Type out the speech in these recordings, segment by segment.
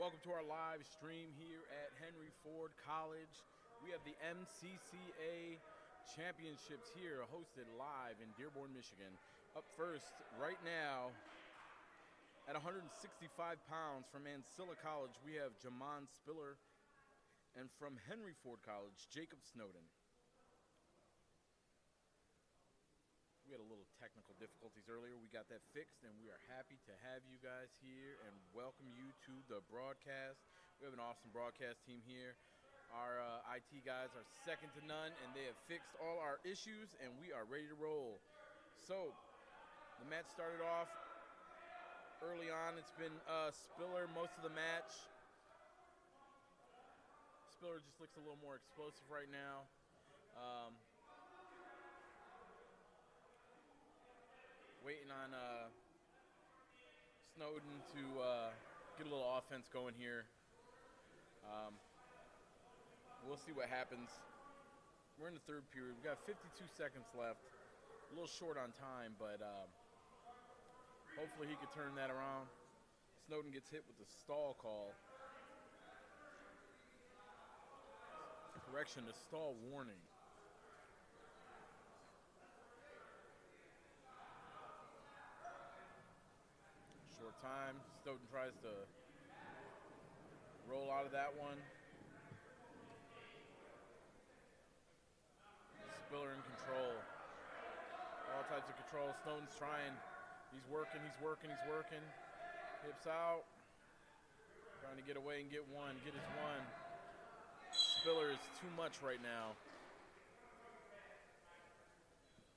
Welcome to our live stream here at Henry Ford College. We have the MCCAA Championships here, hosted live in Dearborn, Michigan. Up first, right now, at 165 pounds from Ancilla College, we have Jamon Spiller, and from Henry Ford College, Jacob Snowden. We had a little technical difficulties earlier. We got that fixed, and we are happy to have you guys here and welcome you to the broadcast. We have an awesome broadcast team here. Our IT guys are second to none, and they have fixed all our issues, and we are ready to roll. So, the match started off early on. It's been Spiller most of the match. Spiller just looks a little more explosive right now. Waiting on Snowden to get a little offense going here. We'll see what happens. We're in the third period. We've got 52 seconds left. A little short on time, but hopefully he could turn that around. Snowden gets hit with the stall call. Correction, the stall warning. Short time. Snowden tries to roll out of that one. Spiller in control. All types of control. Snowden's trying. He's working. Hips out. Trying to get away and get one. Get his one. Spiller is too much right now.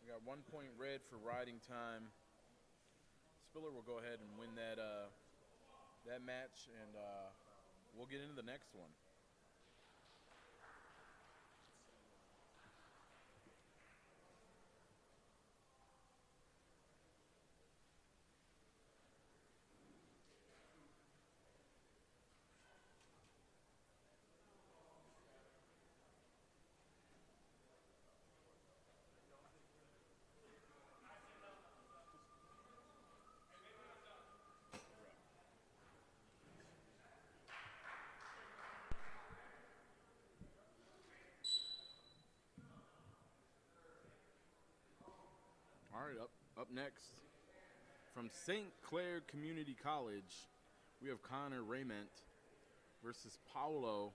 We got 1 point red for riding time. Spiller will go ahead and win that match, and we'll get into the next one. All right, up next, from St. Clair Community College, we have Connor Raymond versus Paolo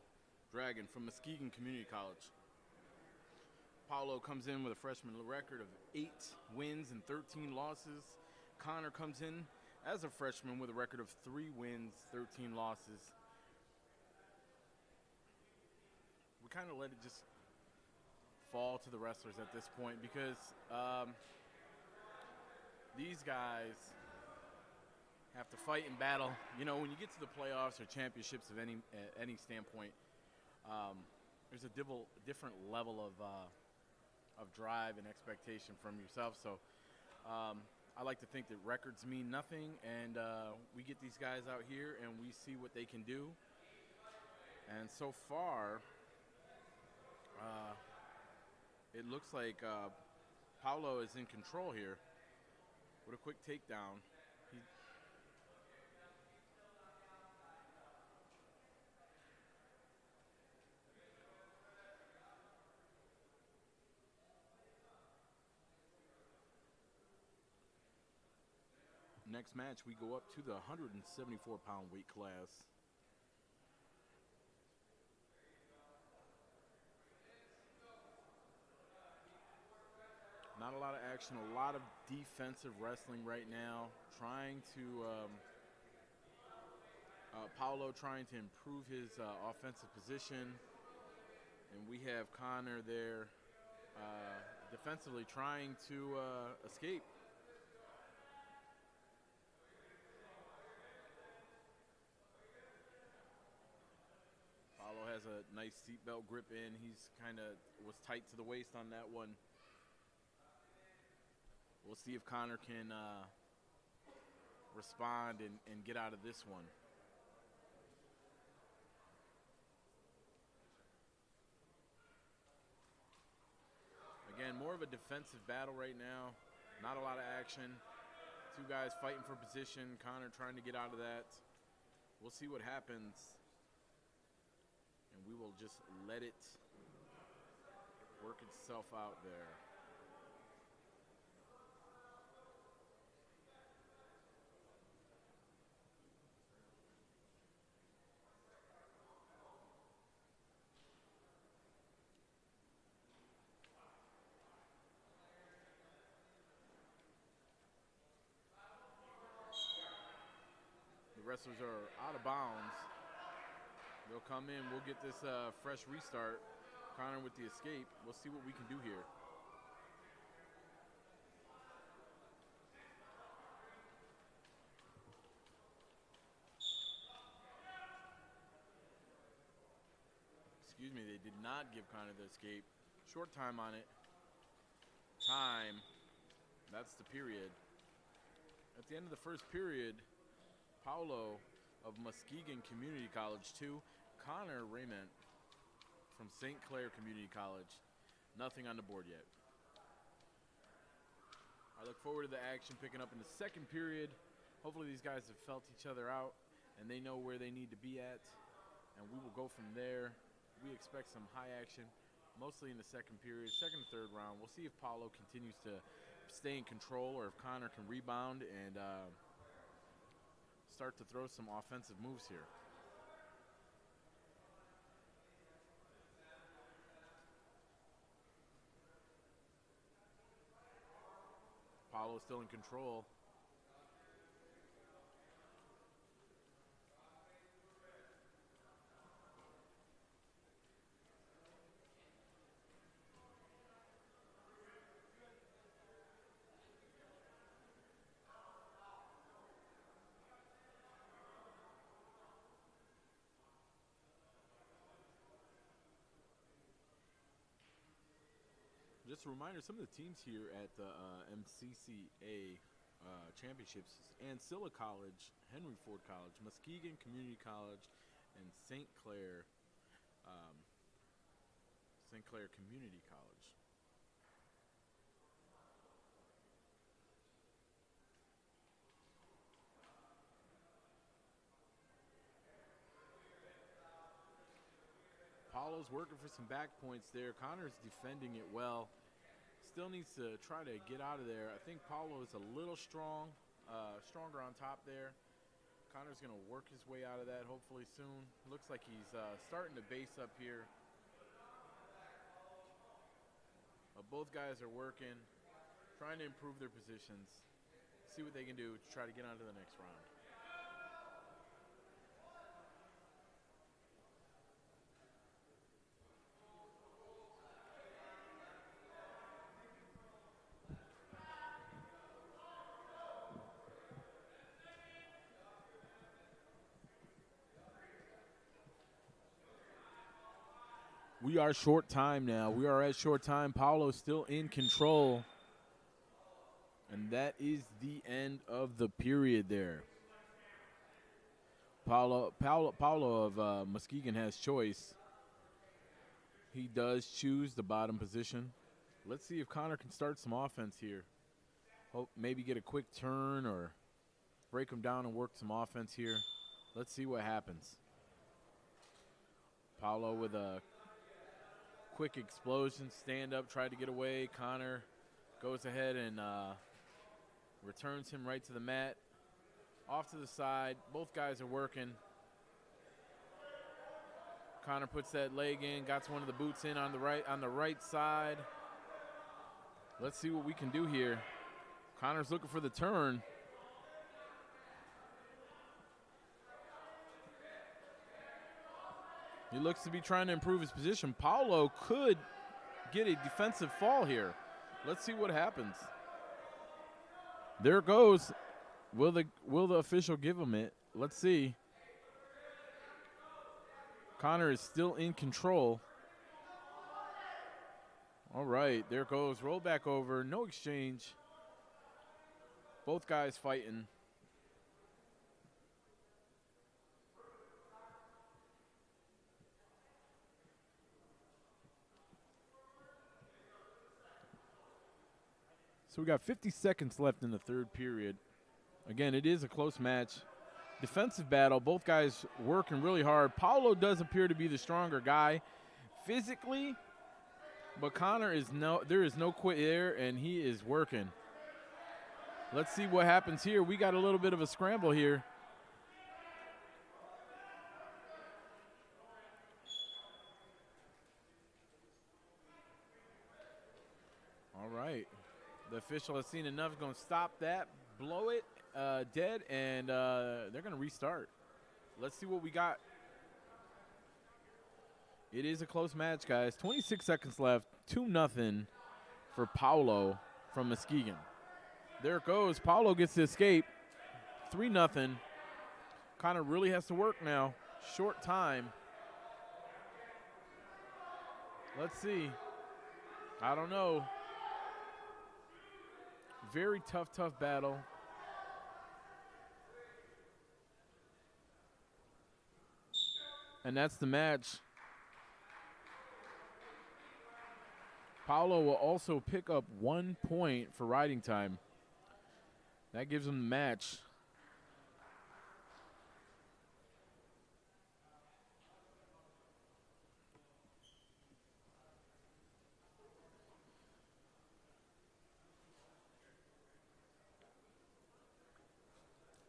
Dragon from Muskegon Community College. Paolo comes in with a freshman record of 8 wins and 13 losses. Connor comes in as a freshman with a record of 3 wins, 13 losses. We kind of let it just fall to the wrestlers at this point because these guys have to fight and battle. You know, when you get to the playoffs or championships of any standpoint, there's a different level of drive and expectation from yourself. So I like to think that records mean nothing, and we get these guys out here and we see what they can do. And so far, it looks like Paolo is in control here. With a quick takedown. Next match, we go up to the 174-pound weight class. Not a lot of action, a lot of defensive wrestling right now. Trying to, Paolo trying to improve his offensive position. And we have Connor there defensively trying to escape. Paolo has a nice seatbelt grip in. He's kind of was tight to the waist on that one. We'll see if Connor can respond and get out of this one. Again, more of a defensive battle right now. Not a lot of action. Two guys fighting for position. Connor trying to get out of that. We'll see what happens, and we will just let it work itself out there. The wrestlers are out of bounds. They'll come in. We'll get this fresh restart. Connor with the escape. We'll see what we can do here. Excuse me, they did not give Connor the escape. Short time on it. Time. That's the period. At the end of the first period, Paulo of Muskegon Community College 2, Connor Raymond from St. Clair Community College. Nothing on the board yet. I look forward to the action picking up in the second period. Hopefully these guys have felt each other out and they know where they need to be at, and we will go from there. We expect some high action, mostly in the second period, second and third round. We'll see if Paulo continues to stay in control or if Connor can rebound and start to throw some offensive moves here. Paulo still in control. Just a reminder, some of the teams here at the MCCAA championships: Ancilla College, Henry Ford College, Muskegon Community College, and St. Clair Community College. Paulo's working for some back points there. Connor's defending it well. Still needs to try to get out of there. I think Paulo is a little stronger on top there. Connor's going to work his way out of that hopefully soon. Looks like he's starting to base up here. Both guys are working, trying to improve their positions, see what they can do to try to get on to the next round. We are short time now. We are at short time. Paulo still in control. And that is the end of the period there. Paulo of Muskegon has choice. He does choose the bottom position. Let's see if Connor can start some offense here. Hope maybe get a quick turn or break him down and work some offense here. Let's see what happens. Paulo with a quick explosion, stand up, tried to get away. Connor goes ahead and returns him right to the mat. Off to the side. Both guys are working. Connor puts that leg in, got one of the boots in on the right side. Let's see what we can do here. Connor's looking for the turn. He looks to be trying to improve his position. Paulo could get a defensive fall here. Let's see what happens. There it goes. Will the official give him it? Let's see. Connor is still in control. All right, there it goes. Roll back over. No exchange. Both guys fighting. So we got 50 seconds left in the third period. Again, it is a close match. defensive battle. Both guys working really hard. Paulo does appear to be the stronger guy physically, but Connor is there is no quit there, and he is working. Let's see what happens here. We got a little bit of a scramble here. All right. The official has seen enough. Going to stop that, blow it dead, and they're going to restart. Let's see what we got. It is a close match, guys. 26 seconds left. 2-0 for Paulo from Muskegon. There it goes. Paulo gets the escape. 3-0. Connor really has to work now. Short time. Let's see. I don't know. Very tough battle. And that's the match. Paulo will also pick up 1 point for riding time. That gives him the match.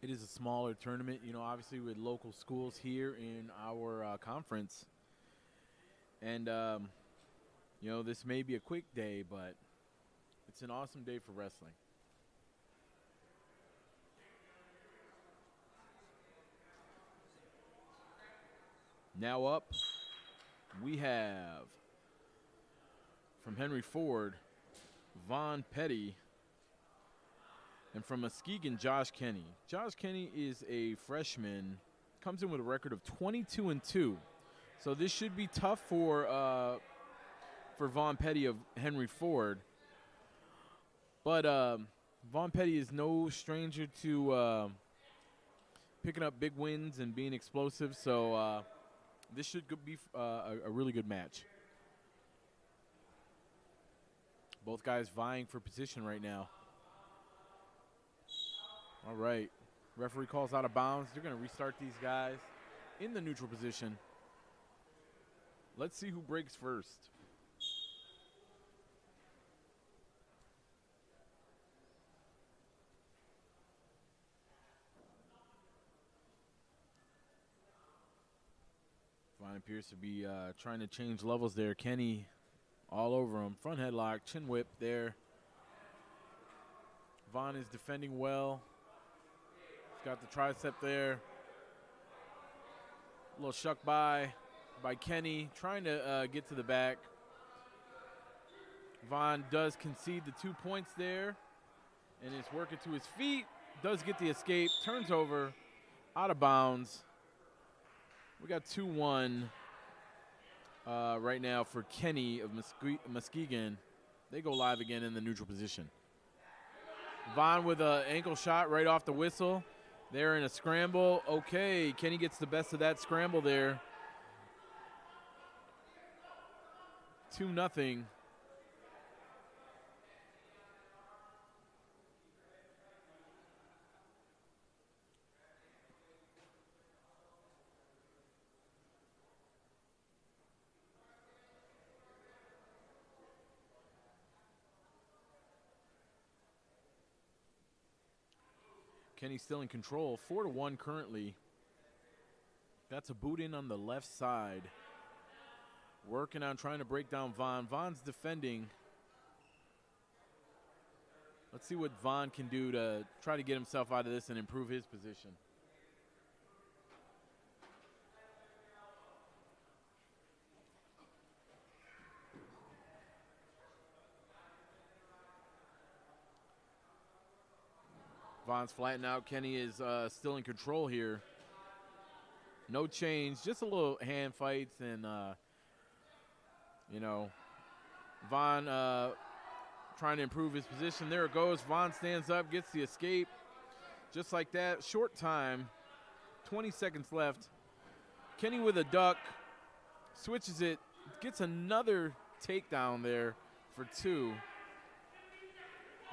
It is a smaller tournament, you know, obviously with local schools here in our conference. And, you know, this may be a quick day, but it's an awesome day for wrestling. Now up, we have from Henry Ford, Vaughn Petty. And from Muskegon, Josh Kenny. Josh Kenny is a freshman, comes in with a record of 22-2. So this should be tough for Vaughn Petty of Henry Ford. But Vaughn Petty is no stranger to picking up big wins and being explosive. So this should be a really good match. Both guys vying for position right now. All right. Referee calls out of bounds. They're going to restart these guys in the neutral position. Let's see who breaks first. Vaughn appears to be trying to change levels there. Kenny all over him. Front headlock, chin whip there. Vaughn is defending well. Got the tricep there. A little shuck by Kenny, trying to get to the back. Vaughn does concede the 2 points there and is working to his feet. Does get the escape, turns over, out of bounds. We got 2-1 right now for Kenny of Muskegon. They go live again in the neutral position. Vaughn with an ankle shot right off the whistle. They're in a scramble. Okay, Kenny gets the best of that scramble there. 2-0. Kenny's still in control, 4-1 currently. That's a boot in on the left side. Working on trying to break down Vaughn. Vaughn's defending. Let's see what Vaughn can do to try to get himself out of this and improve his position. Vaughn's flattened out. Kenny is still in control here. No change, just a little hand fights and, you know, Vaughn trying to improve his position. There it goes. Vaughn stands up, gets the escape. Just like that, short time, 20 seconds left. Kenny with a duck, switches it, gets another takedown there for 2.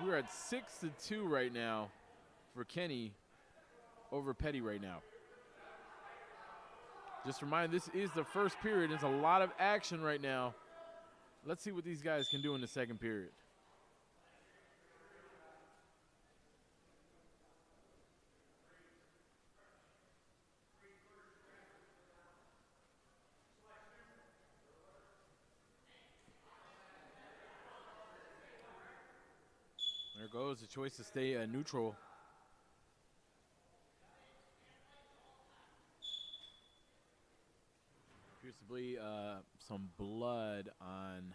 We're at 6-2 right now for Kenny. over Petty right now. Just a reminder, this is the first period. There's a lot of action right now. Let's see what these guys can do in the second period. There goes the choice to stay neutral. Appears to be some blood on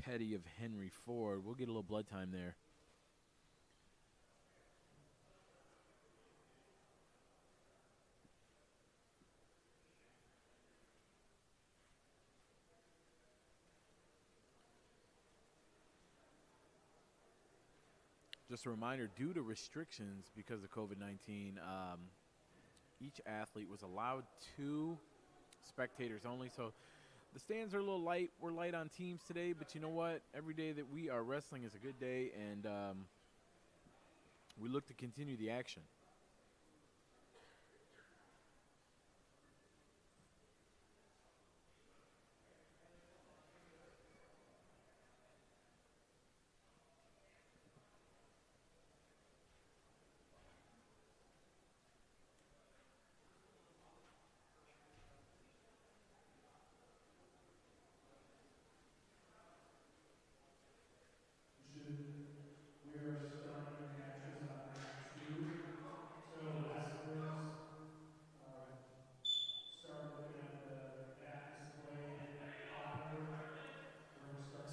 Petty of Henry Ford. We'll get a little blood time there. Just a reminder, due to restrictions because of COVID-19, each athlete was allowed 2 spectators only. So the stands are a little light. We're light on teams today, but you know what? Every day that we are wrestling is a good day, and we look to continue the action.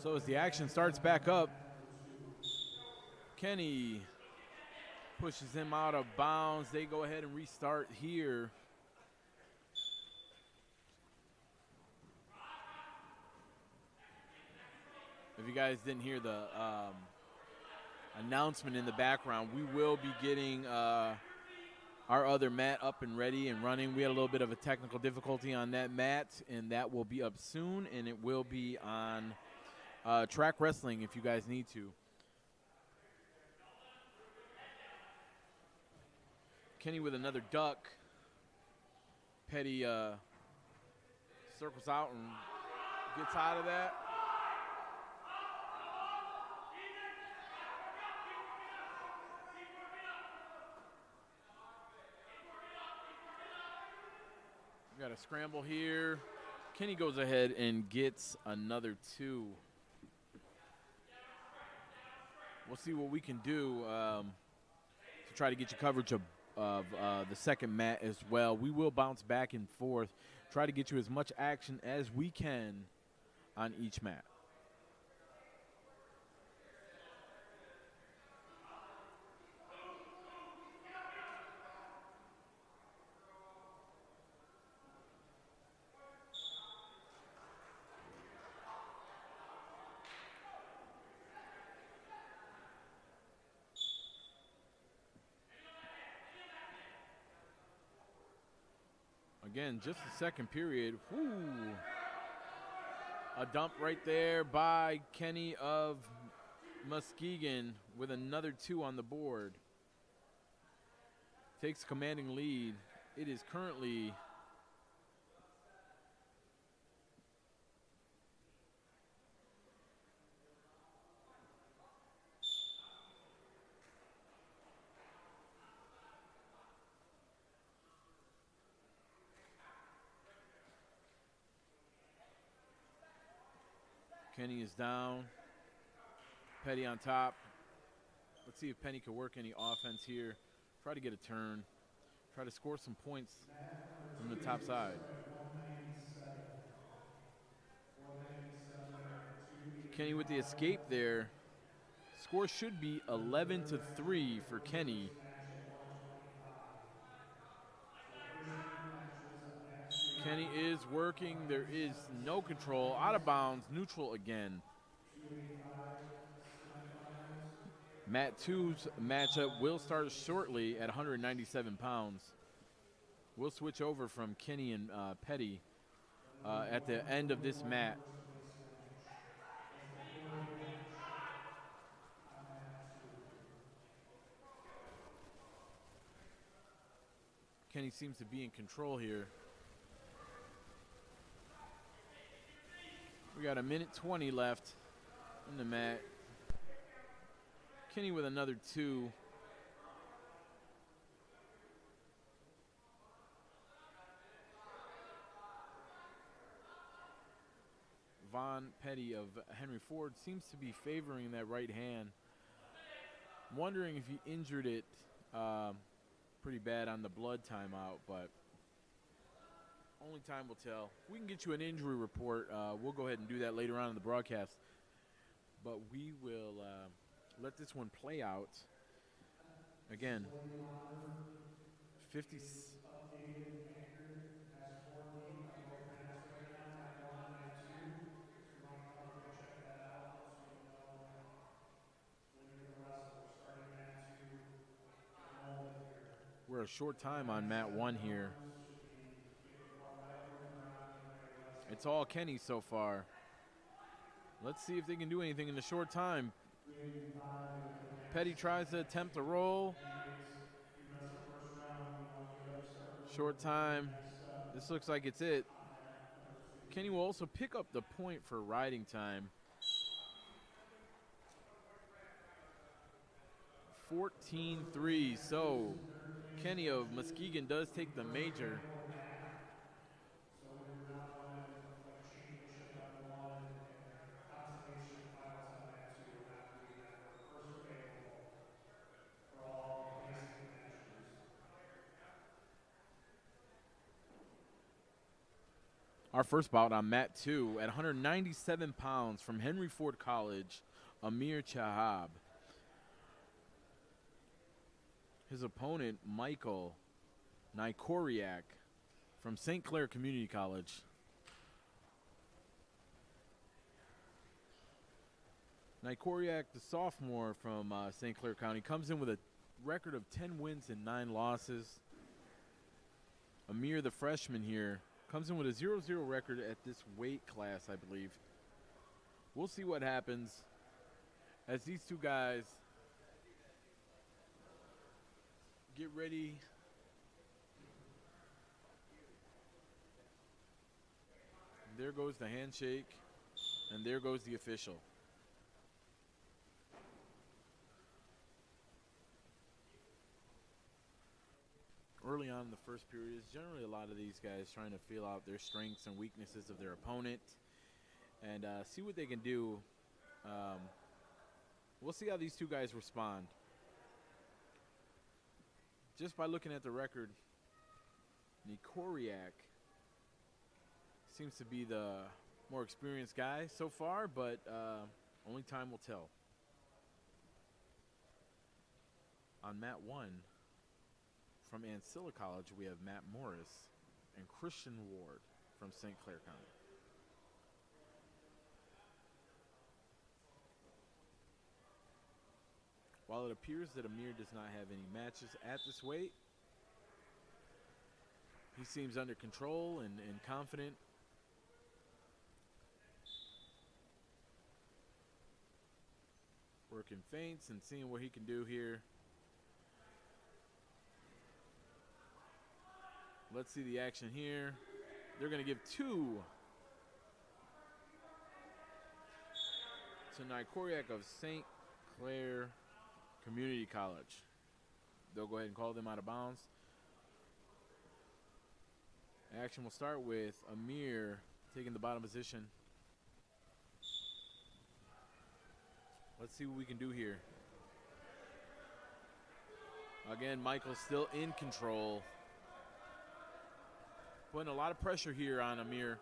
So as the action starts back up, Kenny pushes him out of bounds. They go ahead and restart here. If you guys didn't hear the announcement in the background, we will be getting our other mat up and ready and running. We had a little bit of a technical difficulty on that mat, and that will be up soon, and it will be on track wrestling if you guys need to. Kenny with another duck. Petty circles out and gets out of that. We got a scramble here. Kenny goes ahead and gets another 2. We'll see what we can do to try to get you coverage of the second mat as well. We will bounce back and forth, try to get you as much action as we can on each mat. Again, just the second period. Whoo. A dump right there by Kenny of Muskegon with another 2 on the board. Takes a commanding lead. It is currently Kenny is down. Petty on top. Let's see if Penny can work any offense here. Try to get a turn. Try to score some points from the top side. Kenny with the escape there. Score should be 11-3 for Kenny. Kenny is working. There is no control. Out of bounds. Neutral again. Mat 2's matchup will start shortly at 197 pounds. We'll switch over from Kenny and Petty at the end of this mat. Kenny seems to be in control here. We got 1:20 left in the mat. Kenny with another 2. Von Petty of Henry Ford seems to be favoring that right hand. I'm wondering if he injured it pretty bad on the blood timeout, but only time will tell. If we can get you an injury report, we'll go ahead and do that later on in the broadcast. But we will let this one play out. Again, 50. We're a short time on mat 1 here. It's all Kenny so far. Let's see if they can do anything in the short time. Petty tries to attempt a roll. Short time. This looks like it's it. Kenny will also pick up the point for riding time. 14-3. So Kenny of Muskegon does take the major. Our first bout on mat 2 at 197 pounds from Henry Ford College, Amir Chahab. His opponent, Michael Nyquariak from St. Clair Community College. Nyquariak, the sophomore from St. Clair County, comes in with a record of 10 wins and 9 losses. Amir, the freshman here, comes in with a 0-0 record at this weight class, I believe. We'll see what happens as these two guys get ready. There goes the handshake, and there goes the official. Early on in the first period is generally a lot of these guys trying to feel out their strengths and weaknesses of their opponent and see what they can do. We'll see how these two guys respond. Just by looking at the record, Nyquariak seems to be the more experienced guy so far, but only time will tell. On mat 1, from Ancilla College, we have Matt Morris and Christian Ward from St. Clair County. While it appears that Amir does not have any matches at this weight, he seems under control and confident. Working feints and seeing what he can do here. Let's see the action here. They're going to give 2 to Nyquariak of St. Clair Community College. They'll go ahead and call them out of bounds. Action will start with Amir taking the bottom position. Let's see what we can do here. Again, Michael's still in control. Putting a lot of pressure here on Amir.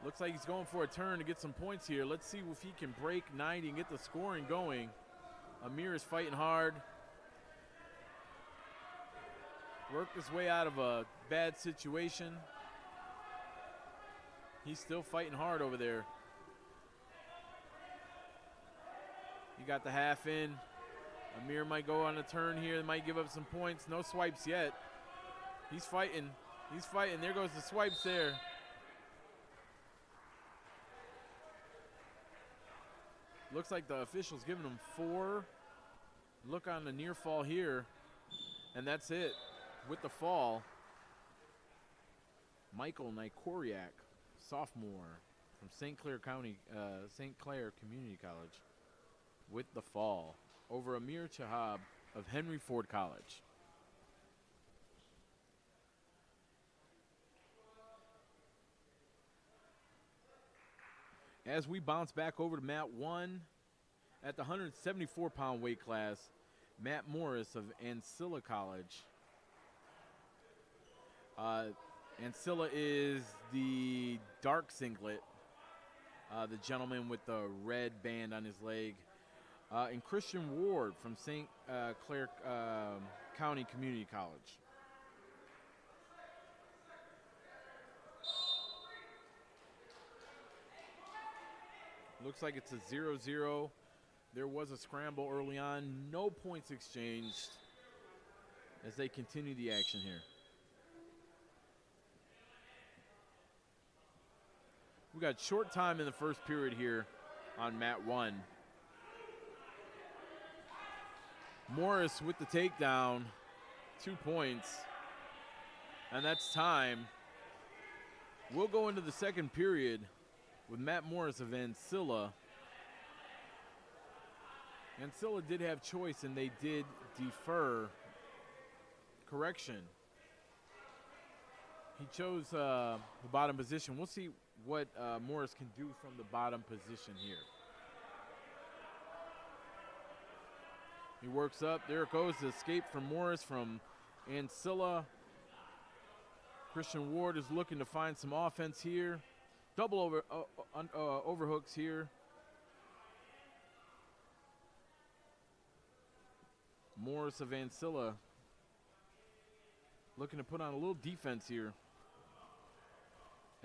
Looks like he's going for a turn to get some points here. Let's see if he can break 90 and get the scoring going. Amir is fighting hard. Worked his way out of a bad situation. He's still fighting hard over there. He got the half in. Amir might go on a turn here. Might give up some points. No swipes yet. He's fighting. He's fighting. There goes the swipes there. Looks like the official's giving him 4. Look on the near fall here, and that's it. with the fall, Michael Nyquariak, sophomore from St. Clair Community College, with the fall over Amir Chahab of Henry Ford College. As we bounce back over to mat 1 at the 174-pound weight class, Matt Morris of Ancilla College. Ancilla is the dark singlet, the gentleman with the red band on his leg. And Christian Ward from St. Clair County Community College. Looks like it's a 0-0. There was a scramble early on. No points exchanged as they continue the action here. We got short time in the first period here on mat 1. Morris with the takedown, 2 points, and that's time. We'll go into the second period with Matt Morris of Ancilla. Ancilla did have choice, and they did defer. Correction. He chose the bottom position. We'll see what Morris can do from the bottom position here. He works up. There it goes. The escape from Morris from Ancilla. Christian Ward is looking to find some offense here. Double overhooks here. Morris of Ancilla looking to put on a little defense here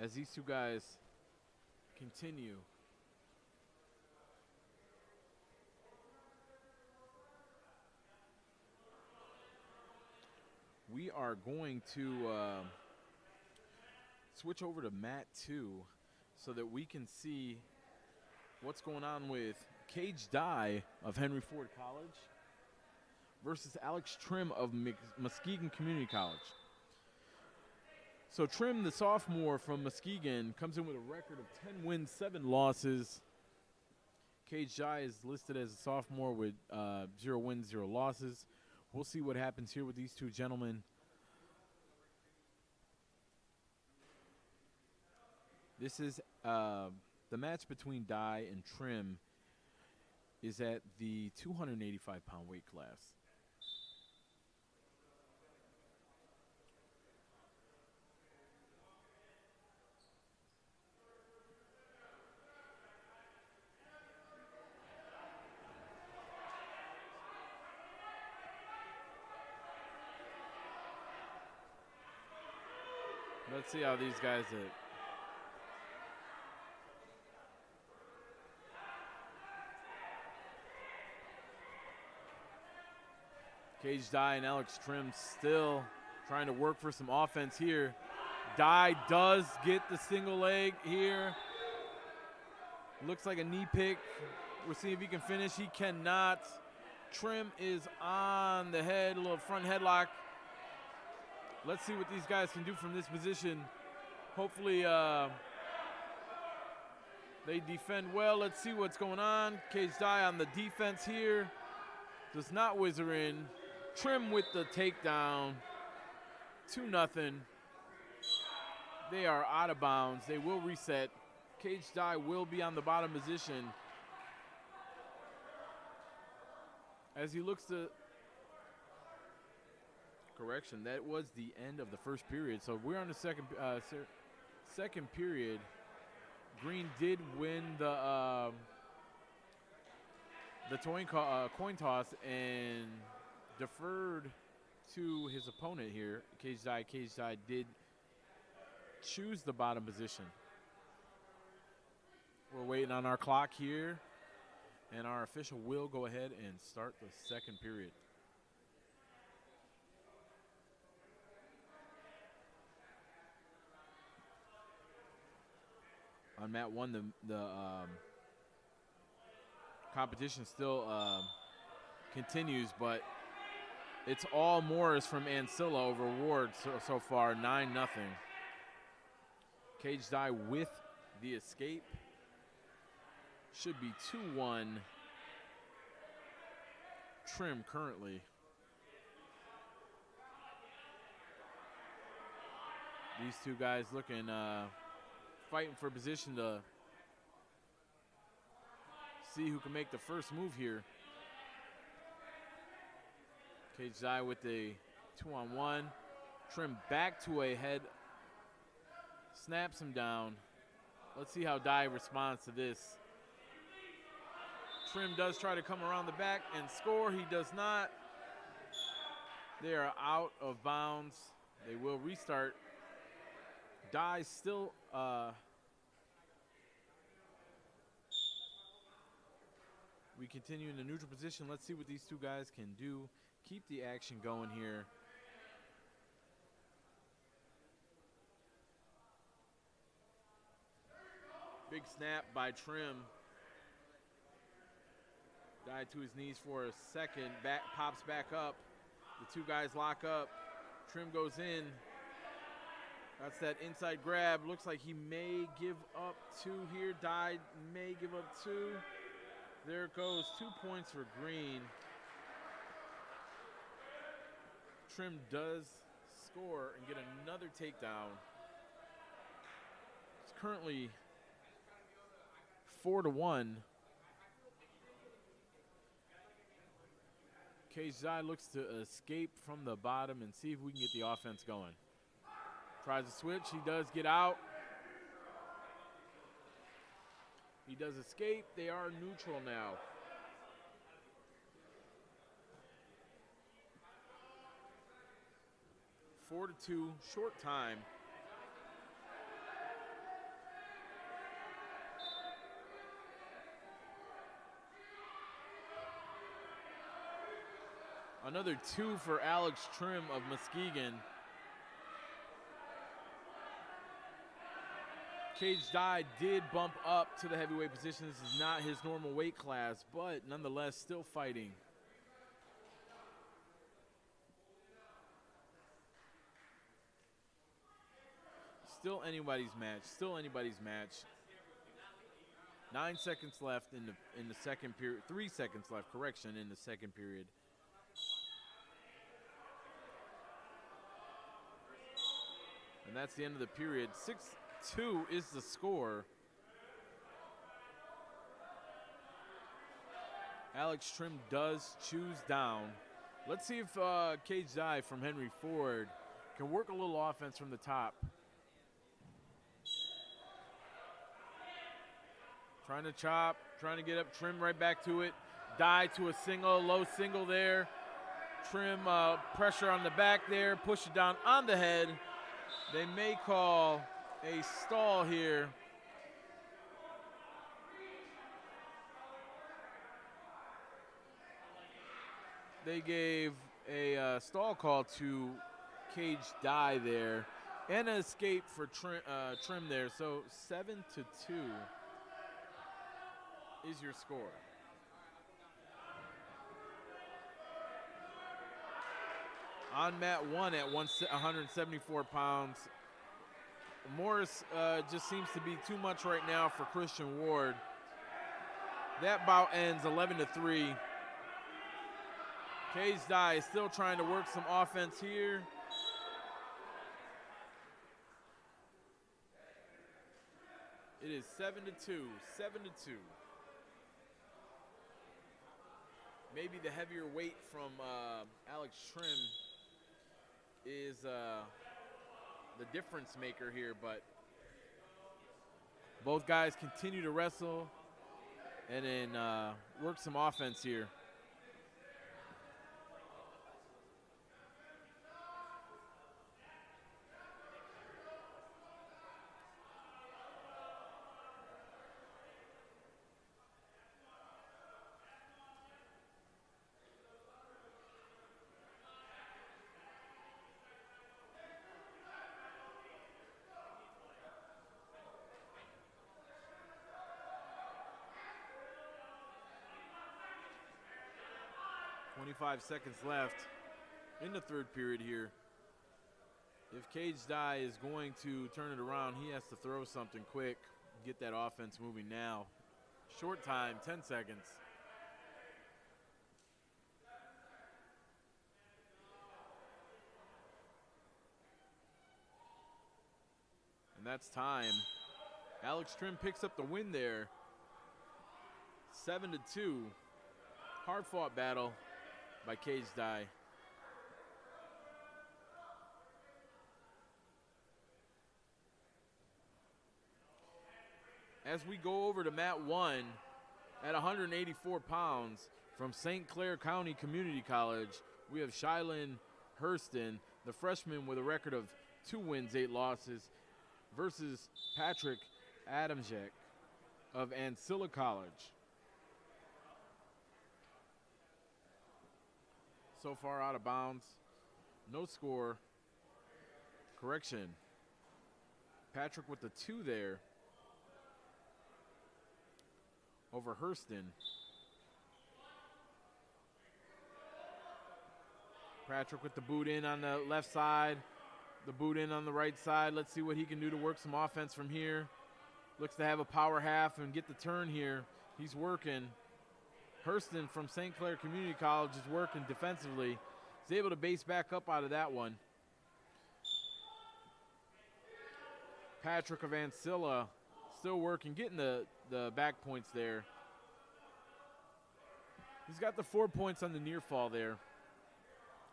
as these two guys continue. We are going to switch over to mat 2 so that we can see what's going on with Cage Dye of Henry Ford College versus Alex Trim of Muskegon Community College. So Trim, the sophomore from Muskegon, comes in with a record of 10 wins, 7 losses. Cage Dye is listed as a sophomore with 0 wins, 0 losses. We'll see what happens here with these two gentlemen. This is the match between Dye and Trim is at the 285-pound weight class. Let's see how these guys hit. Cage Dye and Alex Trim still trying to work for some offense here. Dye does get the single leg here. Looks like a knee pick. We'll see if he can finish. He cannot. Trim is on the head, a little front headlock. Let's see what these guys can do from this position. Hopefully they defend well. Let's see what's going on. Cage Dye on the defense here. Does not whizzer in. Trim with the takedown. 2-0. They are out of bounds. They will reset. Cage Dye will be on the bottom position as he looks to... Correction, that was the end of the first period. So we're on the second period. Green did win the coin toss and deferred to his opponent here, Cage Dye. Cage Dye did choose the bottom position. We're waiting on our clock here, and our official will go ahead and start the second period. On mat 1, the competition still continues, but It's all Morris from Ancilla over Ward so far, 9-0. Cage die with the escape. Should be 2-1 Trim currently. These two guys looking, fighting for position to see who can make the first move here. Cage die with the 2-on-1. Trim back to a head, snaps him down. Let's see how Dye responds to this. Trim does try to come around the back and score. He does not. They are out of bounds. They will restart. Dye still we continue in the neutral position. Let's see what these two guys can do. Keep the action going here. Big snap by Trim. Dye to his knees for a second. Back pops back up. The two guys lock up. Trim goes in. That's that inside grab. Looks like he may give up 2 here. Dye may give up 2. There it goes. 2 points for Green. Trim does score and get another takedown. It's currently 4-1. Cage Dye looks to escape from the bottom and see if we can get the offense going. Tries to switch. He does get out. He does escape. They are neutral now. Four to 2, short time. Another 2 for Alex Trim of Muskegon. Cage Dye did bump up to the heavyweight position. This is not his normal weight class, but nonetheless still fighting. Still anybody's match. Still anybody's match. 9 seconds left in the second period. 3 seconds left, correction, in the second period. And that's the end of the period. 6-2 is the score. Alex Trim does choose down. Let's see if Cage Dye from Henry Ford can work a little offense from the top. Trying to chop, trying to get up. Trim right back to it. Dye to a single, low single there. Trim pressure on the back there. Push it down on the head. They may call a stall here. They gave a stall call to Cage Dye there and an escape for Trim there. So 7-2 is your score. On mat 1 at 174 pounds. Morris just seems to be too much right now for Christian Ward. That bout ends 11-3. Cage Dye is still trying to work some offense here. It is 7-2, 7-2. Maybe the heavier weight from Alex Trim is the difference maker here, but both guys continue to wrestle and then work some offense here. Five seconds left. in the third period here. If Cage Die is going to turn it around, he has to throw something quick, get that offense moving now. Short time, 10 seconds. And that's time. Alex Trim picks up the win there. 7-2. Hard-fought battle by Cage Die. As we go over to mat 1 at 184 pounds from St. Clair County Community College, we have Shylin Hurston, the freshman with a record of 2 wins, 8 losses, versus Patrick Adamczyk of Ancilla College. So far out of bounds, no score. Correction, Patrick with the 2 there over Hurston. Patrick with the boot in on the left side, the boot in on the right side. Let's see what he can do to work some offense from here. Looks to have a power half and get the turn here. He's working. Hurston from St. Clair Community College is working defensively. He's able to base back up out of that one. Patrick of Ancilla still working, getting the back points there. He's got the 4 points on the near fall there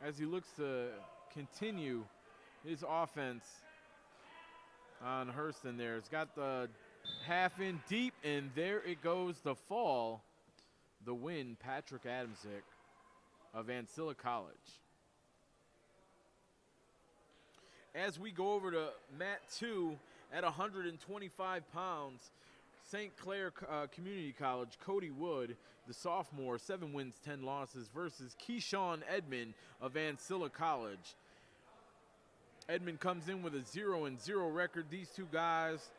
as he looks to continue his offense on Hurston there. He's got the half in deep, and there it goes, the fall. The win, Patrick Adamczyk of Ancilla College. As we go over to mat 2 at 125 pounds, St. Clair Community College, Cody Wood, the sophomore, 7 wins, 10 losses, versus Keyshawn Edmond of Ancilla College. Edmond comes in with a 0-0 record. These two guys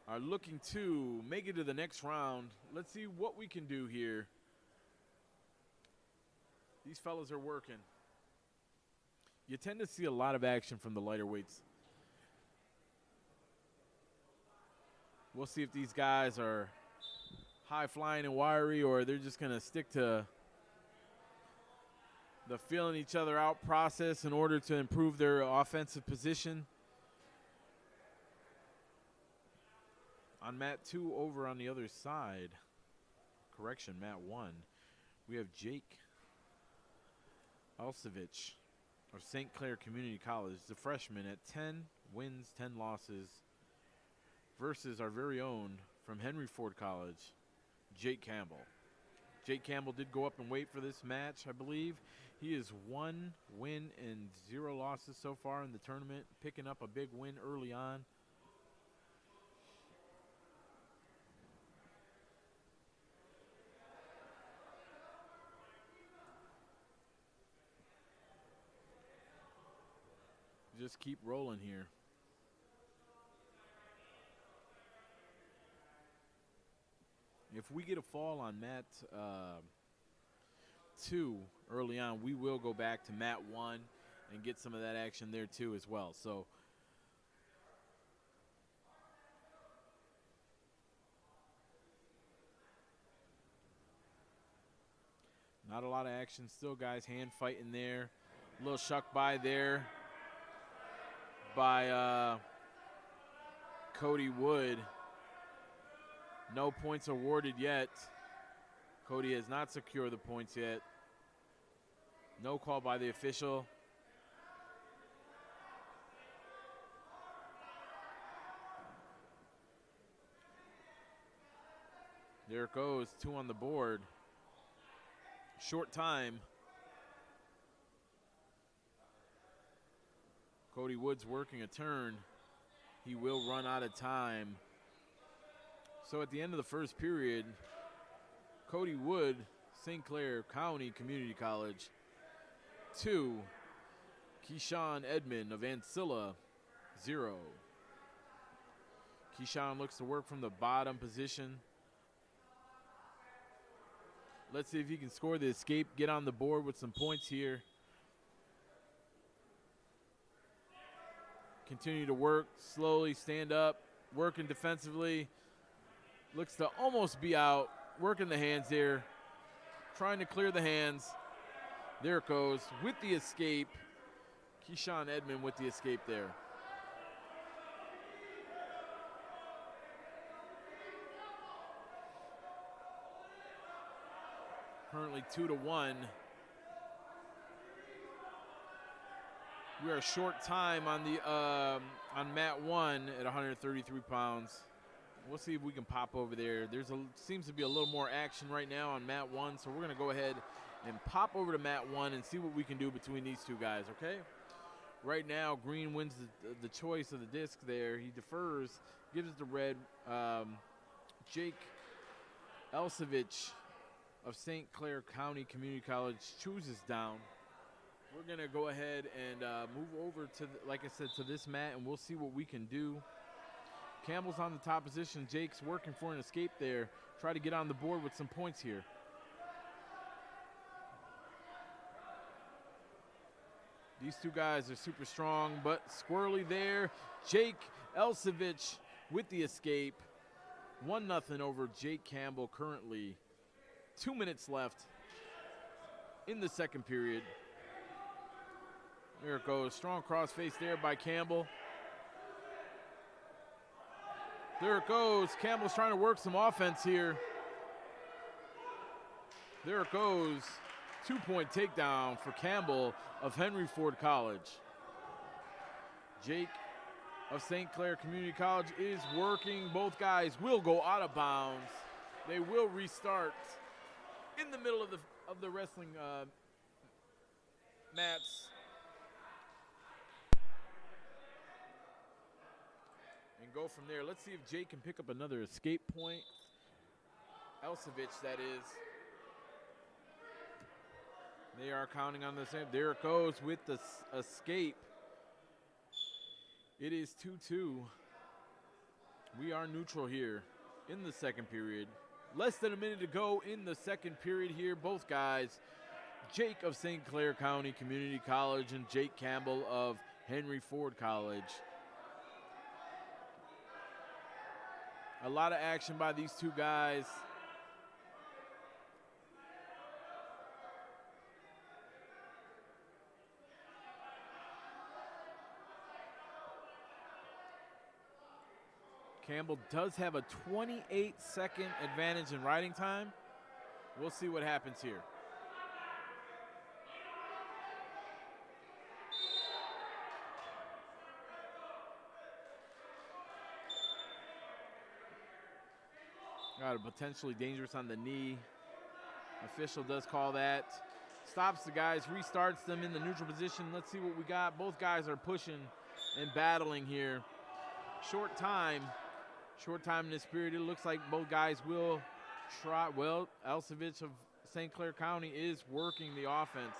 are looking to make it to the next round. Let's see what we can do here. These fellas are working. You tend to see a lot of action from the lighter weights. We'll see if these guys are high-flying and wiry, or they're just going to stick to the feeling each other out process in order to improve their offensive position. On mat 2 over on the other side, correction, mat 1, we have Jake Alcevich of St. Clair Community College, the freshman, at 10 wins, 10 losses, versus our very own from Henry Ford College, Jake Campbell. Jake Campbell did go up and wait for this match, I believe. He is 1 win and 0 losses so far in the tournament, picking up a big win early on. Just keep rolling here. If we get a fall on mat 2 early on, we will go back to mat 1 and get some of that action there too as well. So not a lot of action. Still guys hand fighting there. A little shuck by there by Cody Wood. No points awarded yet. Cody has not secured the points yet. No call by the official. There it goes, 2 on the board. Short time. Cody Wood's working a turn. He will run out of time. So at the end of the first period, Cody Wood, St. Clair County Community College, 2. Keyshawn Edmond of Ancilla, 0. Keyshawn looks to work from the bottom position. Let's see if he can score the escape, get on the board with some points here. Continue to work, slowly stand up, working defensively. Looks to almost be out, working the hands here, trying to clear the hands. There it goes with the escape. Keyshawn Edmond with the escape there. Currently 2-1. We are short time on the on mat 1 at 133 pounds. We'll see if we can pop over there. Seems to be a little more action right now on mat 1, so we're going to go ahead and pop over to mat 1 and see what we can do between these two guys, okay? Right now, green wins the choice of the disc there. He defers, gives it to red. Jake Elsevich of St. Clair County Community College chooses down. We're going to go ahead and move over to, like I said, to this mat, and we'll see what we can do. Campbell's on the top position. Jake's working for an escape there. Try to get on the board with some points here. These two guys are super strong, but squirrely there. Jake Elsevich with the escape. 1-0 over Jake Campbell currently. 2 minutes left in the second period. There it goes. Strong crossface there by Campbell. There it goes. Campbell's trying to work some offense here. There it goes. 2-point takedown for Campbell of Henry Ford College. Jake of St. Clair Community College is working. Both guys will go out of bounds. They will restart in the middle of the wrestling mats. And go from there. Let's see if Jake can pick up another escape point. Elsevich, that is. They are counting on the same. There it goes with the escape. It is 2-2. We are neutral here in the second period. Less than a minute to go in the second period here. Both guys, Jake of St. Clair County Community College and Jake Campbell of Henry Ford College. A lot of action by these two guys. Campbell does have a 28-second advantage in riding time. We'll see what happens here. Got a potentially dangerous on the knee. Official does call that. Stops the guys, restarts them in the neutral position. Let's see what we got. Both guys are pushing and battling here. Short time in this period. It looks like both guys will try. Well, Elsevich of St. Clair County is working the offense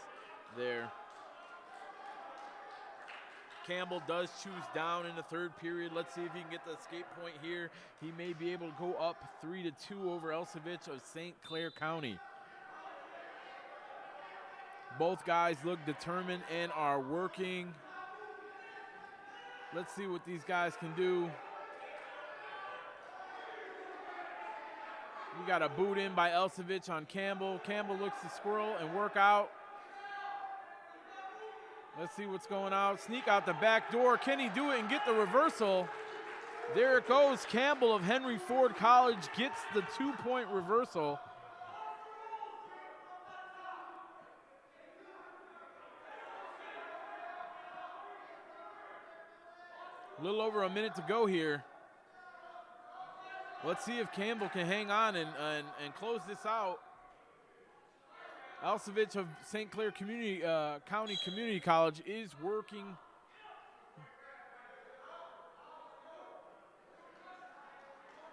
there. Campbell does choose down in the third period. Let's see if he can get the escape point here. He may be able to go up 3-2 over Elsevich of St. Clair County. Both guys look determined and are working. Let's see what these guys can do. We got a boot in by Elsevich on Campbell. Campbell looks to squirrel and work out. Let's see what's going on. Sneak out the back door. Can he do it and get the reversal? There it goes. Campbell of Henry Ford College gets the 2-point reversal. A little over a minute to go here. Let's see if Campbell can hang on and close this out. Elsevich of St. Clair County Community College is working.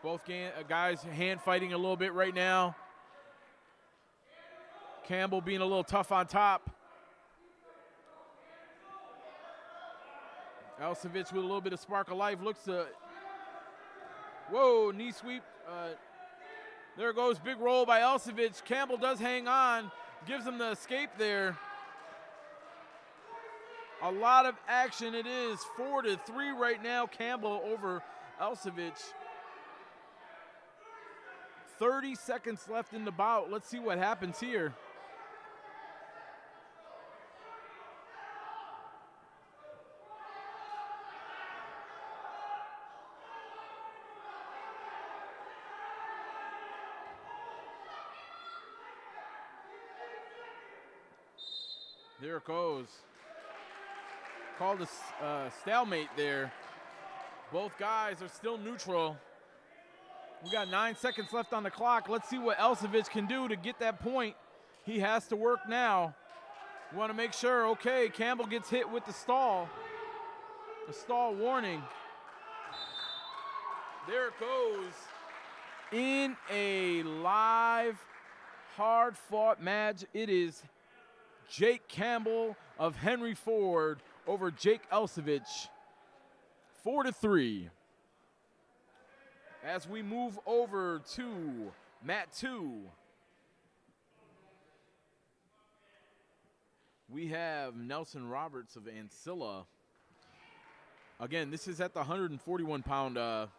Both guys hand fighting a little bit right now. Campbell being a little tough on top. Elsevich with a little bit of spark of life. Looks to, whoa, knee sweep. There goes, big roll by Elsevich. Campbell does hang on. Gives him the escape there. A lot of action it is. 4-3 right now. Campbell over Elcevich. 30 seconds left in the bout. Let's see what happens here. There it goes. Called a stalemate there. Both guys are still neutral. We got 9 seconds left on the clock. Let's see what Elcevich can do to get that point. He has to work now. We want to make sure, okay, Campbell gets hit with the stall. The stall warning. There it goes. In a live, hard-fought match, it is Jake Campbell of Henry Ford over Jake Elcevich. 4-3. As we move over to mat 2, we have Nelson Roberts of Ancilla. Again, this is at the 141-pound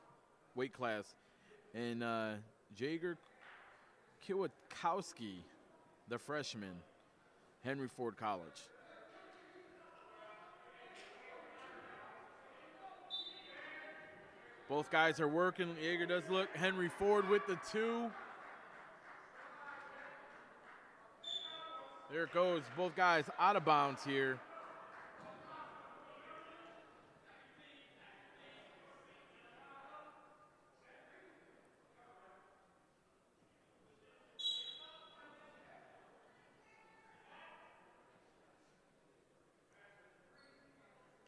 weight class. And Jager Kiwakowski, the freshman, Henry Ford College. Both guys are working. Jaeger does look. Henry Ford with the 2. There it goes. Both guys out of bounds here.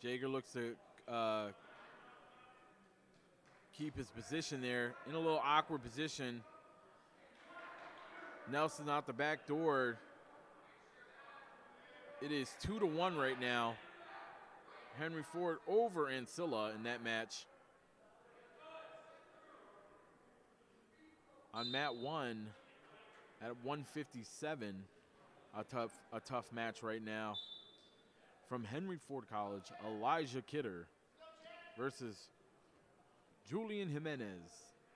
Jaeger looks to keep his position there in a little awkward position. Nelson out the back door. It is 2-1 right now. Henry Ford over Ancilla in that match. On mat 1 at 157, a tough match right now. From Henry Ford College, Elijah Kidder versus Julian Jimenez,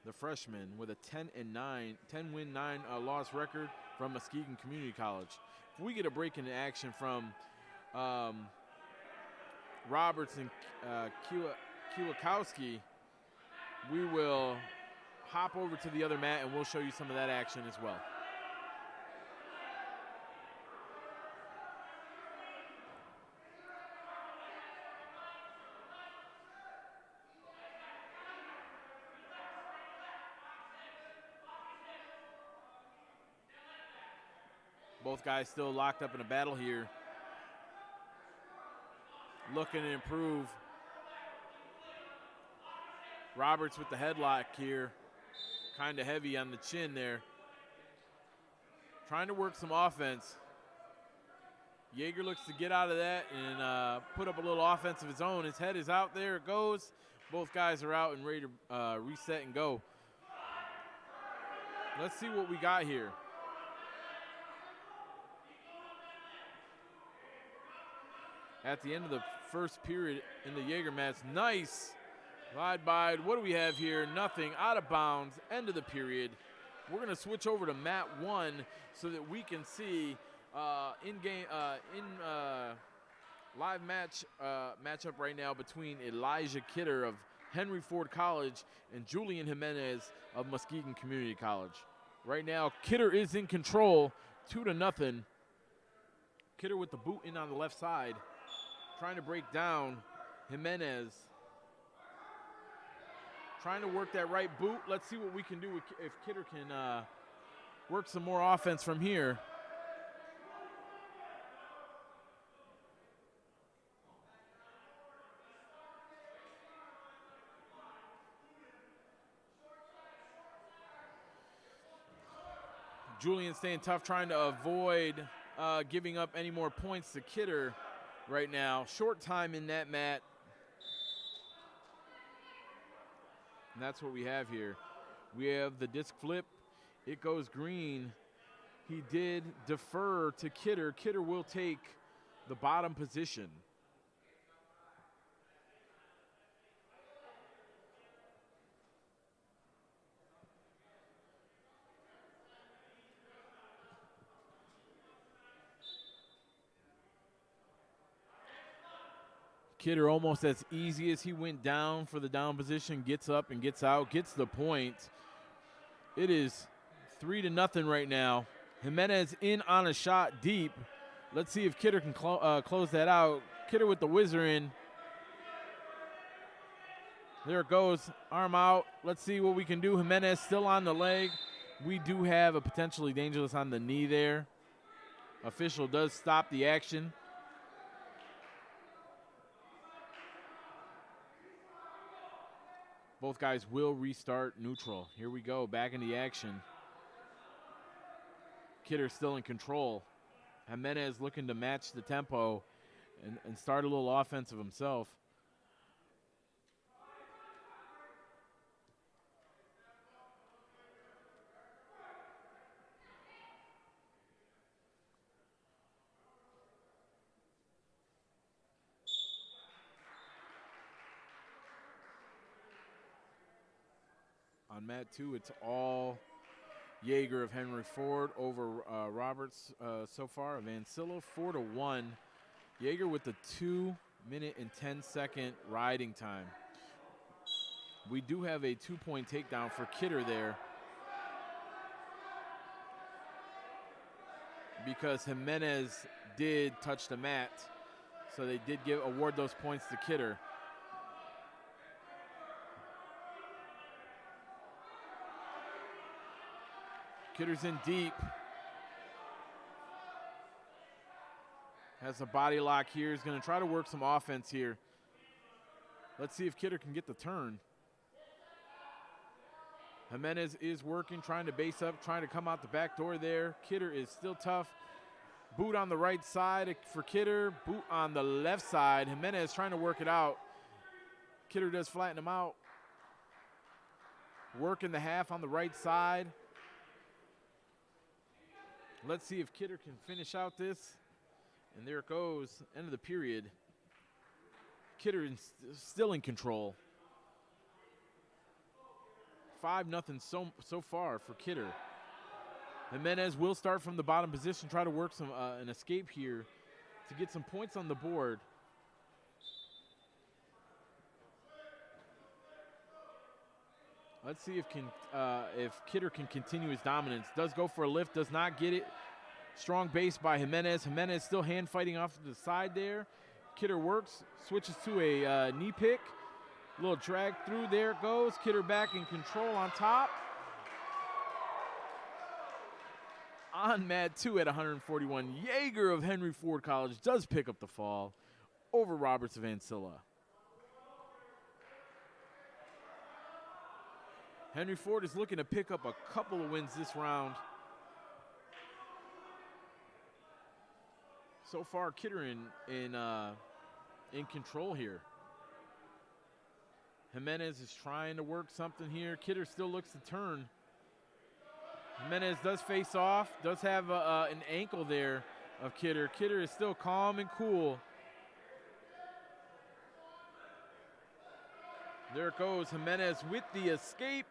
the freshman, with a 10-win, 9-loss record from Muskegon Community College. If we get a break into action from Roberts and Kiwakowski, we will hop over to the other mat and we'll show you some of that action as well. Both guys still locked up in a battle here. Looking to improve. Roberts with the headlock here. Kind of heavy on the chin there. Trying to work some offense. Jaeger looks to get out of that and put up a little offense of his own. His head is out. There it goes. Both guys are out and ready to reset and go. Let's see what we got here. At the end of the first period in the Jaeger match. Nice. By. What do we have here? Nothing. Out of bounds. End of the period. We're going to switch over to mat 1 so that we can see live matchup right now between Elijah Kidder of Henry Ford College and Julian Jimenez of Muskegon Community College. Right now, Kidder is in control, 2-0. Kidder with the boot in on the left side. Trying to break down Jimenez. Trying to work that right boot. Let's see what we can do if Kidder can work some more offense from here. Julian staying tough, trying to avoid giving up any more points to Kidder. Right now, short time in that mat. And that's what we have here. We have the disc flip. It goes green. He did defer to Kidder. Kidder will take the bottom position. Kidder almost as easy as he went down for the down position, gets up and gets out, gets the point. It is 3-0 right now. Jimenez in on a shot deep. Let's see if Kidder can close that out. Kidder with the whizzer in. There it goes, arm out. Let's see what we can do. Jimenez still on the leg. We do have a potentially dangerous on the knee there. Official does stop the action. Both guys will restart neutral. Here we go, back in the action. Kidder still in control. Jimenez looking to match the tempo and start a little offensive himself. On mat 2, it's all Jaeger of Henry Ford over Roberts so far of Ancilla, 4-1. Jaeger with the 2-minute and 10-second riding time. We do have a 2-point takedown for Kidder there, because Jimenez did touch the mat, so they did award those points to Kidder. Kidder's in deep. Has a body lock here. He's going to try to work some offense here. Let's see if Kidder can get the turn. Jimenez is working, trying to base up, trying to come out the back door there. Kidder is still tough. Boot on the right side for Kidder. Boot on the left side. Jimenez trying to work it out. Kidder does flatten him out. Working the half on the right side. Let's see if Kidder can finish out this. And there it goes, end of the period. Kidder is still in control. 5-0 so far for Kidder. Jimenez will start from the bottom position, try to work some an escape here to get some points on the board. Let's see if Kidder can continue his dominance. Does go for a lift, does not get it. Strong base by Jimenez. Jimenez still hand fighting off to the side there. Kidder works, switches to a knee pick. A little drag through, there it goes. Kidder back in control on top. On mat 2 at 141, Jaeger of Henry Ford College does pick up the fall over Roberts of Ancilla. Henry Ford is looking to pick up a couple of wins this round. So far, Kidder in control here. Jimenez is trying to work something here. Kidder still looks to turn. Jimenez does face off, does have an ankle there of Kidder. Kidder is still calm and cool. There it goes, Jimenez with the escape.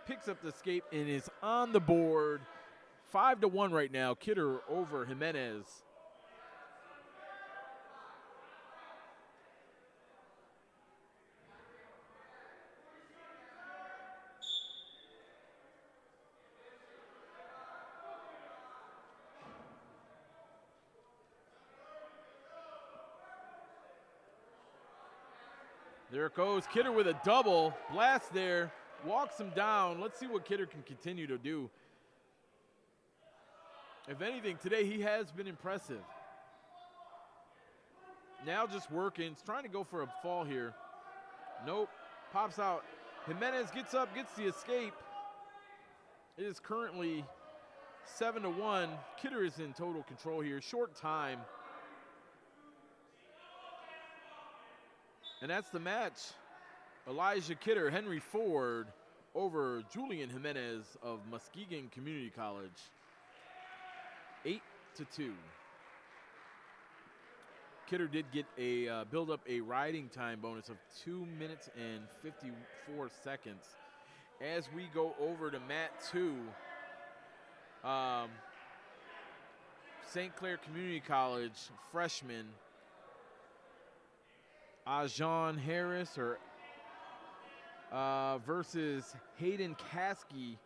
Picks up the escape and is on the board. 5-1 right now, Kidder over Jimenez. There it goes, Kidder with a double blast there, walks him down. Let's see what Kidder can continue to do. If anything, today he has been impressive. Now just working, he's trying to go for a fall here. Nope, pops out. Jimenez gets up, gets the escape. It is currently 7-1. Kidder is in total control here, short time. And that's the match. Elijah Kidder, Henry Ford over Julian Jimenez of Muskegon Community College. 8-2. Kidder did get a build up a riding time bonus of 2 minutes and 54 seconds. As we go over to mat 2, St. Clair Community College freshman Ajon Harris versus Hayden Caskey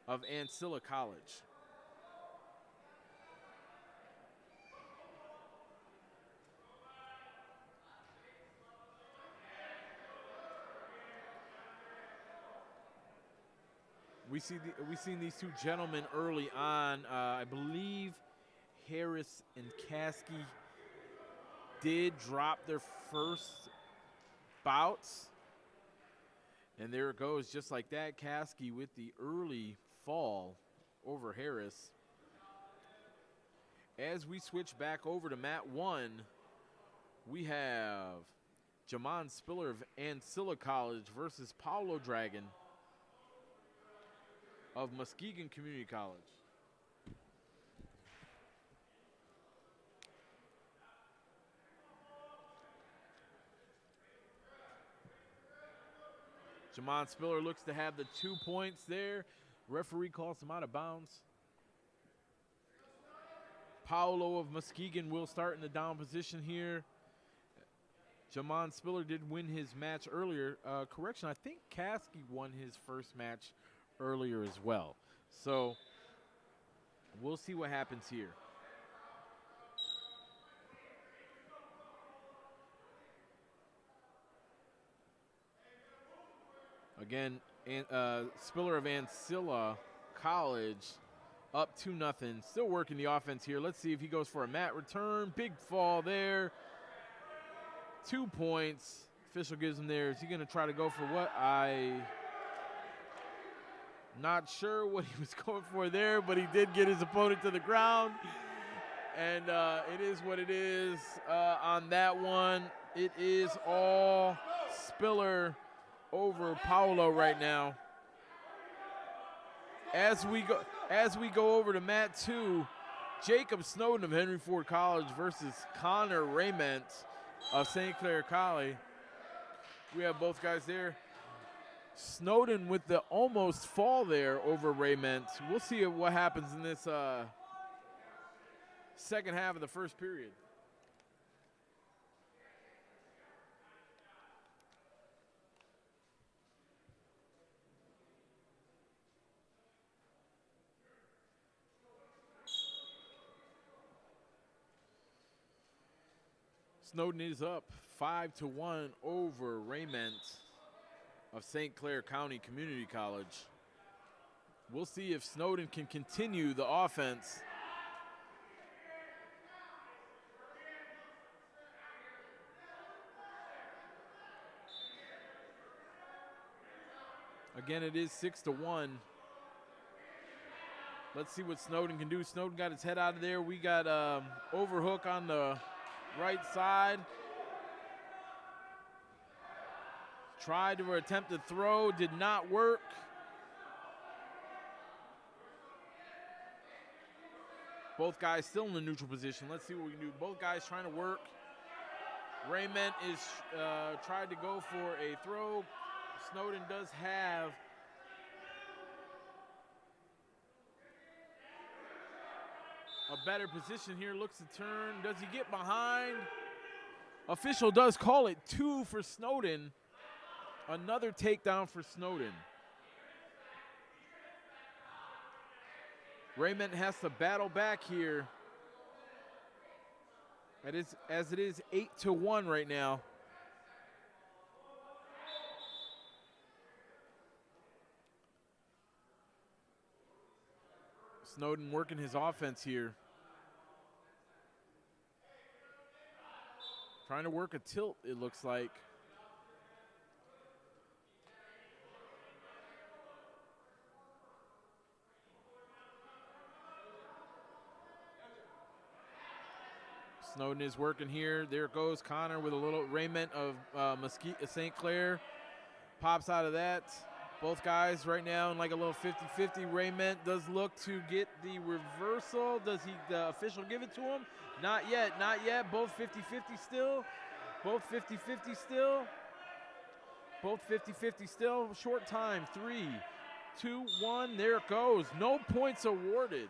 of Ancilla College. We've seen these two gentlemen early on. I believe Harris and Caskey did drop their first bouts. And there it goes, just like that. Caskey with the early fall over Harris. As we switch back over to mat 1, we have Jamon Spiller of Ancilla College versus Paulo Dragon of Muskegon Community College. Jamon Spiller looks to have the 2 points there. Referee calls him out of bounds. Paulo of Muskegon will start in the down position here. Jamon Spiller did win his match earlier. Correction, I think Caskey won his first match earlier as well. So we'll see what happens here. Again, Spiller of Ancilla College up 2-0. Still working the offense here. Let's see if he goes for a mat return. Big fall there. 2 points. Official gives him there. Is he going to try to go for what? Not sure what he was going for there, but he did get his opponent to the ground. And it is what it is on that one. It is all Spiller over Paulo right now. As we go over to mat 2, Jacob Snowden of Henry Ford College versus Connor Raymond of St. Clair College. We have both guys there. Snowden with the almost fall there over Raymond. We'll see what happens in this second half of the first period. Snowden is up 5-1 over Raymond of St. Clair County Community College. We'll see if Snowden can continue the offense. Again, it is 6-1. Let's see what Snowden can do. Snowden got his head out of there. We got overhook on the right side. Tried to attempt to throw, did not work. Both guys still in the neutral position. Let's see what we can do. Both guys trying to work. Raymond is tried to go for a throw. Snowden does have a better position here. Looks to turn. Does he get behind? Official does call it 2 for Snowden. Another takedown for Snowden. Raymond has to battle back here. As it is 8-1 right now. Snowden working his offense here. Trying to work a tilt, it looks like. Snowden is working here. There goes Connor with a little Raymond of St. Clair. Pops out of that. Both guys right now in like a little 50-50. Raymond does look to get the reversal. Does the official give it to him? Not yet, not yet. Both 50-50 still. Both 50-50 still. Both 50-50 still. Short time. 3, 2, 1. There it goes. No points awarded.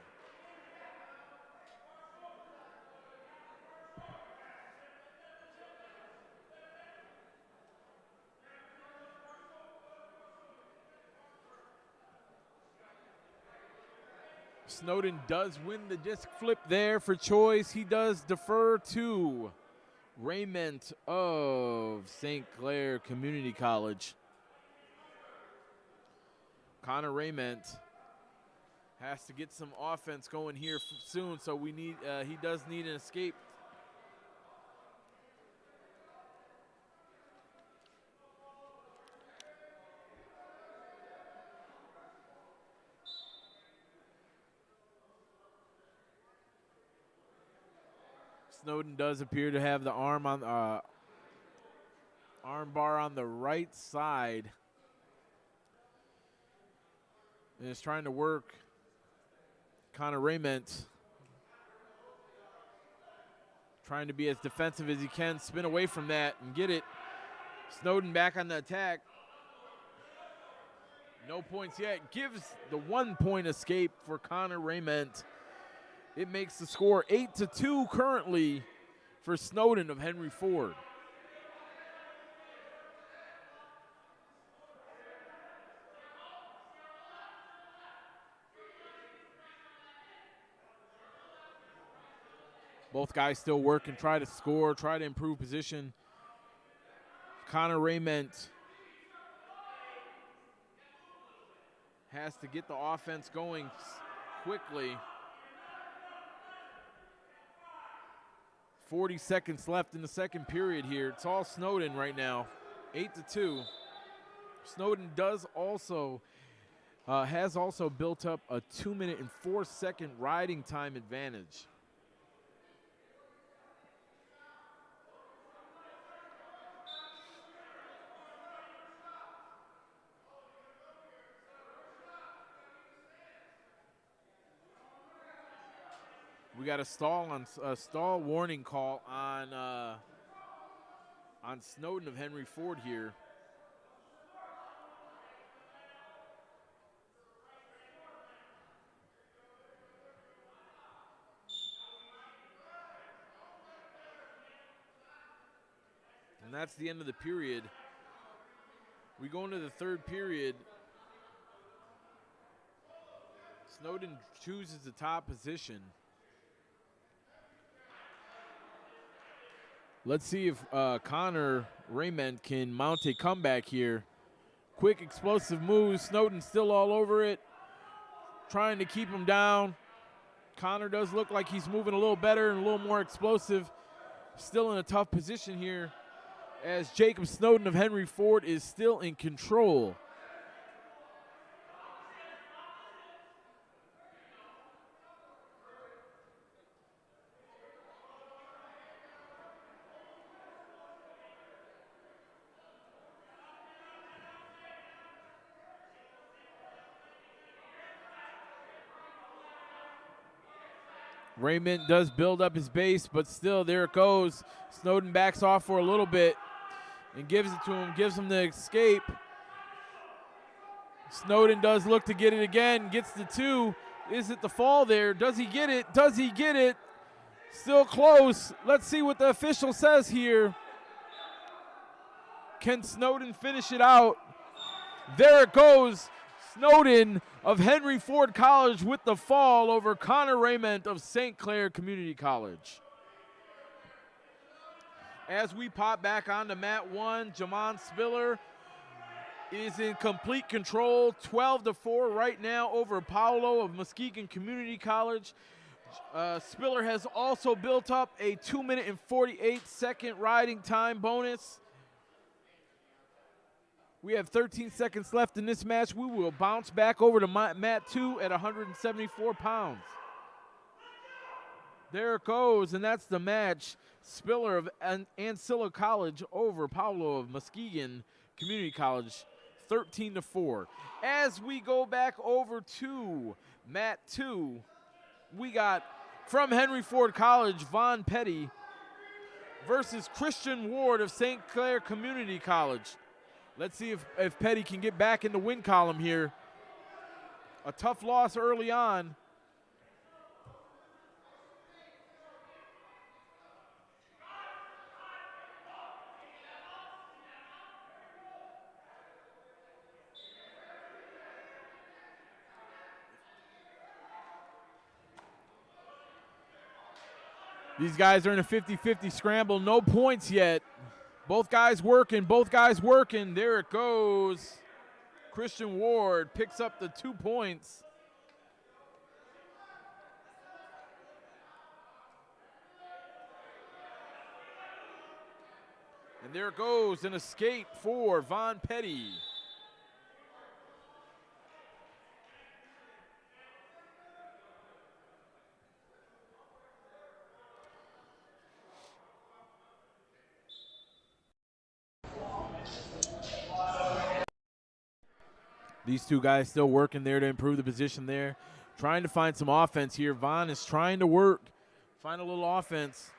Snowden does win the disc flip there for choice. He does defer to Raymond of St. Clair Community College. Connor Raymond has to get some offense going here soon, so he does need an escape. Snowden does appear to have the arm bar on the right side and is trying to work Connor Raymond, trying to be as defensive as he can, spin away from that and get it. Snowden back on the attack. No points yet. Gives the 1 point escape for Connor Raymond. It makes the score 8-2 currently for Snowden of Henry Ford. Both guys still work and try to score, try to improve position. Connor Raymond has to get the offense going quickly. 40 seconds left in the second period here. It's all Snowden right now, 8-2. Snowden has also built up a 2-minute and 4-second riding time advantage. We got a stall warning call on Snowden of Henry Ford here. And that's the end of the period. We go into the third period. Snowden chooses the top position. Let's see if Connor Raymond can mount a comeback here. Quick, explosive moves. Snowden still all over it, trying to keep him down. Connor does look like he's moving a little better and a little more explosive. Still in a tough position here as Jacob Snowden of Henry Ford is still in control. Raymond does build up his base, but still, there it goes. Snowden backs off for a little bit and gives it to him, gives him the escape. Snowden does look to get it again, gets the 2. Is it the fall there? Does he get it? Does he get it? Still close. Let's see what the official says here. Can Snowden finish it out? There it goes. Snowden of Henry Ford College with the fall over Connor Raymond of St. Clair Community College. As we pop back onto mat 1, Jamon Spiller is in complete control, 12-4 right now over Paolo of Muskegon Community College. Spiller has also built up a 2-minute and 48-second riding time bonus. We have 13 seconds left in this match. We will bounce back over to mat 2 at 174 pounds. There it goes, and that's the match. Spiller of Ancilla College over Paulo of Muskegon Community College, 13-4. As we go back over to mat 2, we got from Henry Ford College, Von Petty versus Christian Ward of St. Clair Community College. Let's see if Petty can get back in the win column here. A tough loss early on. These guys are in a 50-50 scramble. No points yet. Both guys working. Both guys working. There it goes. Christian Ward picks up the 2 points. And there it goes, an escape for Von Petty. These two guys still working there to improve the position there. Trying to find some offense here. Von is trying to work, find a little offense.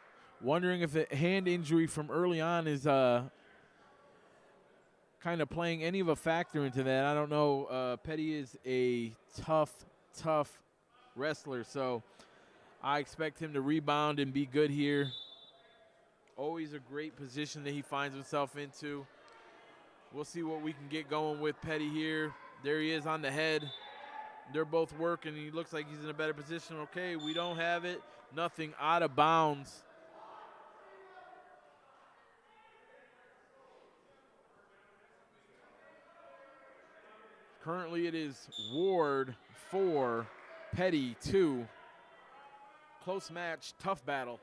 Wondering if the hand injury from early on is kind of playing any of a factor into that. I don't know. Petty is a tough wrestler, so I expect him to rebound and be good here. Always a great position that he finds himself into. We'll see what we can get going with Petty here. There he is on the head. They're both working. He looks like he's in a better position. Okay, we don't have it. Nothing, out of bounds. Currently it is Ward 4, Petty 2. Close match, tough battle.